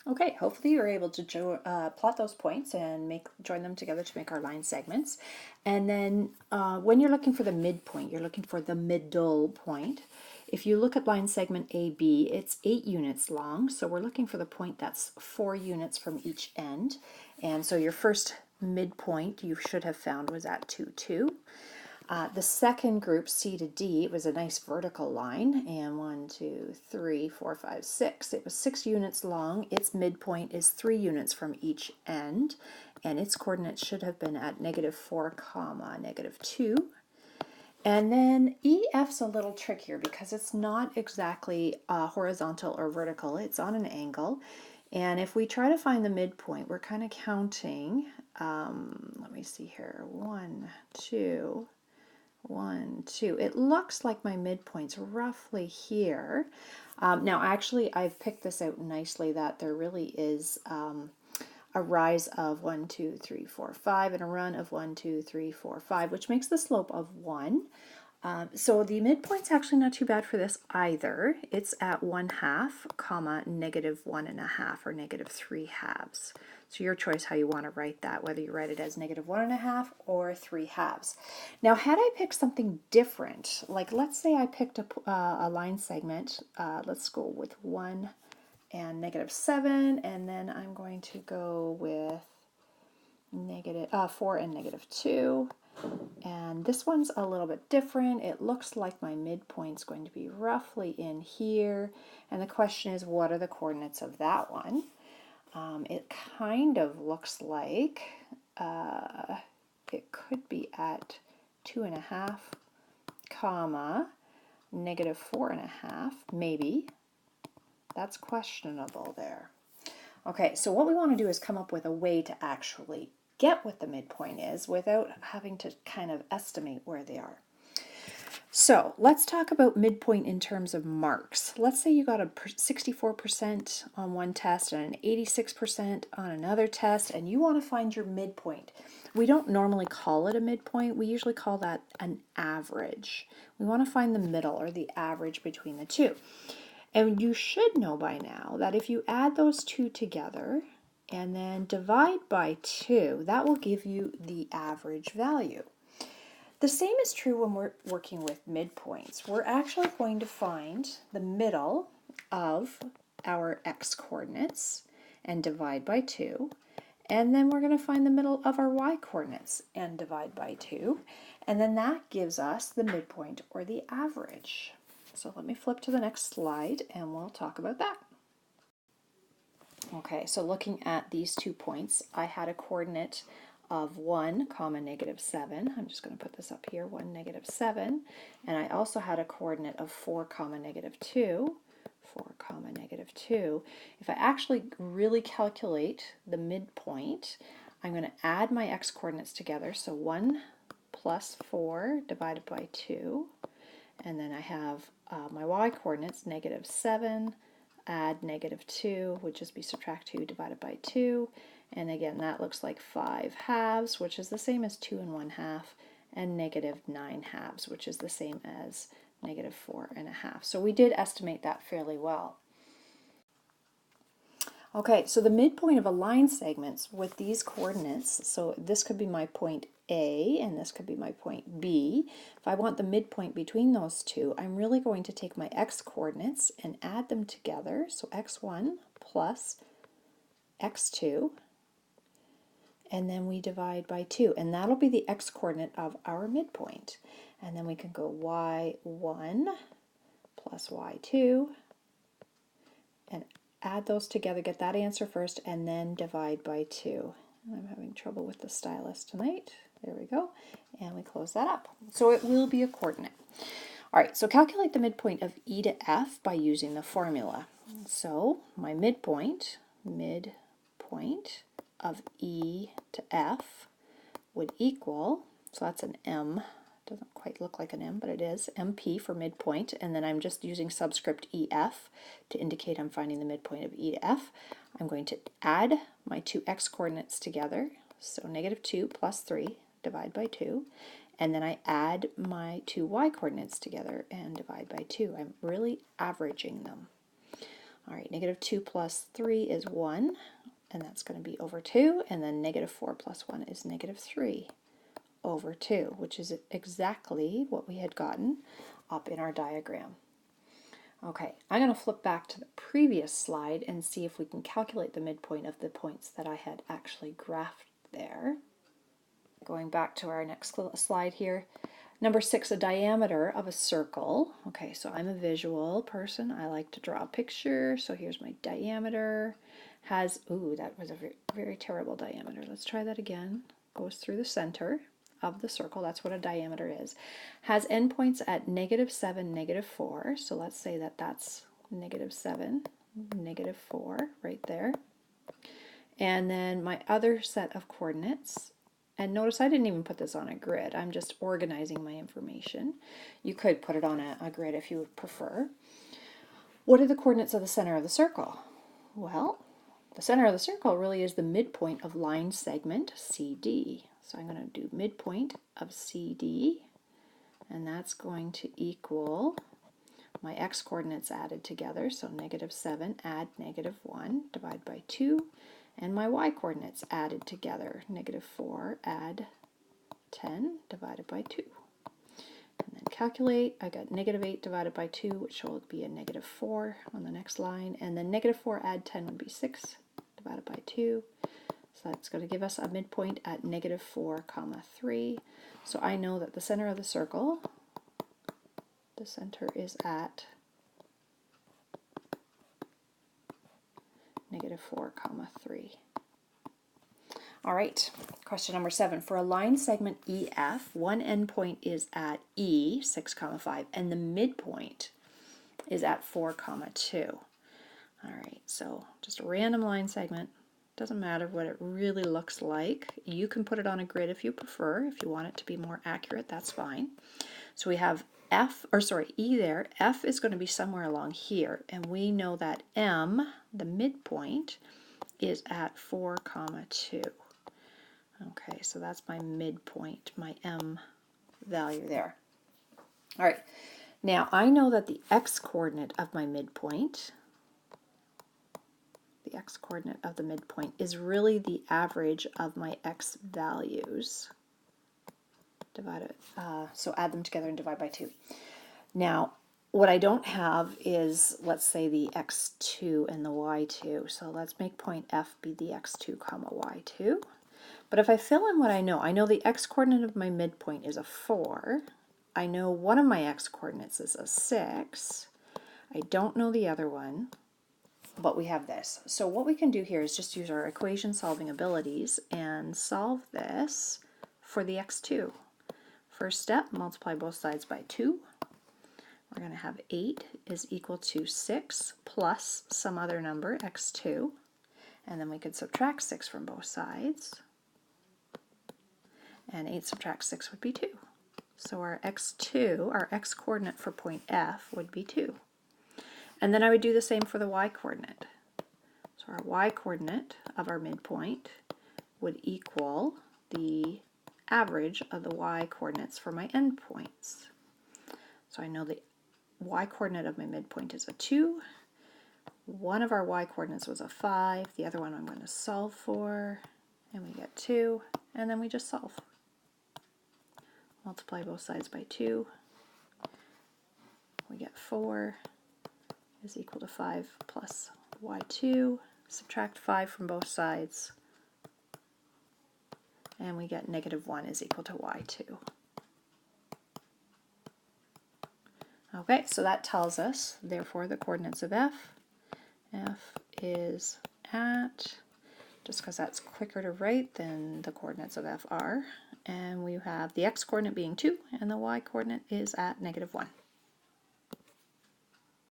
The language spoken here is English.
Okay, hopefully you're able to plot those points and join them together to make our line segments. And then when you're looking for the midpoint, you're looking for the middle point. If you look at line segment AB, it's 8 units long, so we're looking for the point that's 4 units from each end. And so your first midpoint you should have found was at 2, 2. The second group, C to D, it was a nice vertical line, and 1, 2, 3, 4, 5, 6. It was 6 units long. Its midpoint is 3 units from each end, and its coordinates should have been at -4, comma, -2. And then EF's a little trickier because it's not exactly horizontal or vertical. It's on an angle. And if we try to find the midpoint, we're kind of counting, let me see here, 1, 2, 1, 2. It looks like my midpoint's roughly here. Now, actually, I've picked this out nicely that there really is a rise of 1, 2, 3, 4, 5, and a run of 1, 2, 3, 4, 5, which makes the slope of 1. So the midpoint's actually not too bad for this either. It's at 1/2, comma, -1.5 or -3/2. So your choice how you want to write that, whether you write it as -1.5 or 3/2. Now, had I picked something different, like let's say I picked a line segment, let's go with 1 and -7, and then I'm going to go with 4 and -2. And this one's a little bit different. It looks like my midpoint's going to be roughly in here. And the question is, what are the coordinates of that one? It kind of looks like it could be at 2.5, comma, -4.5, maybe. That's questionable there. Okay, so what we want to do is come up with a way to actually get what the midpoint is without having to kind of estimate where they are. So let's talk about midpoint in terms of marks. Let's say you got a 64% on one test and an 86% on another test, and you want to find your midpoint. We don't normally call it a midpoint. We usually call that an average. We want to find the middle or the average between the two. And you should know by now that if you add those two together and then divide by 2, that will give you the average value. The same is true when we're working with midpoints. We're actually going to find the middle of our x coordinates and divide by 2. And then we're going to find the middle of our y coordinates and divide by 2. And then that gives us the midpoint or the average. So let me flip to the next slide and we'll talk about that. Okay, so looking at these 2 points, I had a coordinate of 1, comma, -7. I'm just going to put this up here, 1, -7. And I also had a coordinate of 4, comma, -2. 4, comma, -2. If I actually really calculate the midpoint, I'm going to add my x coordinates together. So 1 plus 4 divided by 2. And then I have my y coordinates, -7, add -2, would just be subtract 2 divided by 2. And again, that looks like 5/2, which is the same as 2 and 1/2, and -9/2, which is the same as -4.5. So we did estimate that fairly well. Okay, so the midpoint of a line segment with these coordinates, so this could be my point A and this could be my point B. If I want the midpoint between those two, I'm really going to take my x coordinates and add them together. So x1 plus x2, and then we divide by 2, and that'll be the x coordinate of our midpoint. And then we can go y1 plus y2 and add those together, get that answer first, and then divide by 2. I'm having trouble with the stylus tonight. There we go. And we close that up. So it will be a coordinate. All right, so calculate the midpoint of E to F by using the formula. So my midpoint of E to F would equal, so that's an M, doesn't quite look like an M, but it is, MP for midpoint, and then I'm just using subscript EF to indicate I'm finding the midpoint of E to F. I'm going to add my 2 x coordinates together, so -2 plus 3, divide by 2, and then I add my 2 y coordinates together and divide by 2. I'm really averaging them. All right, negative 2 plus 3 is 1, and that's going to be over 2, and then negative 4 plus 1 is negative 3 over 2, which is exactly what we had gotten up in our diagram. Okay, I'm going to flip back to the previous slide and see if we can calculate the midpoint of the points that I had actually graphed there. Going back to our next slide here. Number 6, a diameter of a circle. Okay, so I'm a visual person. I like to draw a picture. So here's my diameter. Has, ooh, that was a very, very terrible diameter. Let's try that again. Goes through the center of the circle. That's what a diameter is. Has endpoints at negative 7, negative 4. So let's say that that's negative 7, negative 4 right there. And then my other set of coordinates. And notice I didn't even put this on a grid. I'm just organizing my information. You could put it on a grid if you would prefer. What are the coordinates of the center of the circle? Well, the center of the circle really is the midpoint of line segment CD. So I'm going to do midpoint of CD, and that's going to equal my x coordinates added together. So negative 7 add negative 1 divide by 2. And my y coordinates added together, negative 4 add 10 divided by 2. And then calculate, I got negative 8 divided by 2, which will be a negative 4 on the next line. And then negative 4 add 10 would be 6 divided by 2. So that's going to give us a midpoint at negative 4, 3. So I know that the center of the circle, the center is at negative 4, 3. All right, question number 7. For a line segment EF, one endpoint is at E, 6, 5, and the midpoint is at 4, 2. All right, so just a random line segment. Doesn't matter what it really looks like. You can put it on a grid if you prefer. If you want it to be more accurate, that's fine. So we have E there. F is going to be somewhere along here, and we know that M, the midpoint, is at 4, 2. Okay, so that's my midpoint, my M value there. All right, now I know that the x coordinate of my midpoint, is really the average of my x values. So add them together and divide by 2. Now, what I don't have is, let's say, the x2 and the y2. So let's make point F be the x2, y2. But if I fill in what I know the x coordinate of my midpoint is a 4. I know one of my x coordinates is a 6. I don't know the other one, but we have this. So what we can do here is just use our equation solving abilities and solve this for the x2. First step, multiply both sides by 2. We're going to have 8 is equal to 6 plus some other number, x2. And then we could subtract 6 from both sides. And 8 subtract 6 would be 2. So our x2, our x coordinate for point F would be 2. And then I would do the same for the y coordinate. So our y coordinate of our midpoint would equal the average of the y coordinates for my endpoints. So I know the y coordinate of my midpoint is a 2. One of our y coordinates was a 5. The other one I'm going to solve for, and we get 2, and then we just solve. Multiply both sides by 2. We get 4 is equal to 5 plus y2. Subtract 5 from both sides, and we get negative 1 is equal to y2. Okay, so that tells us, therefore, the coordinates of F. F is at, just because that's quicker to write than the coordinates of F are, and we have the x coordinate being 2, and the y coordinate is at negative 1.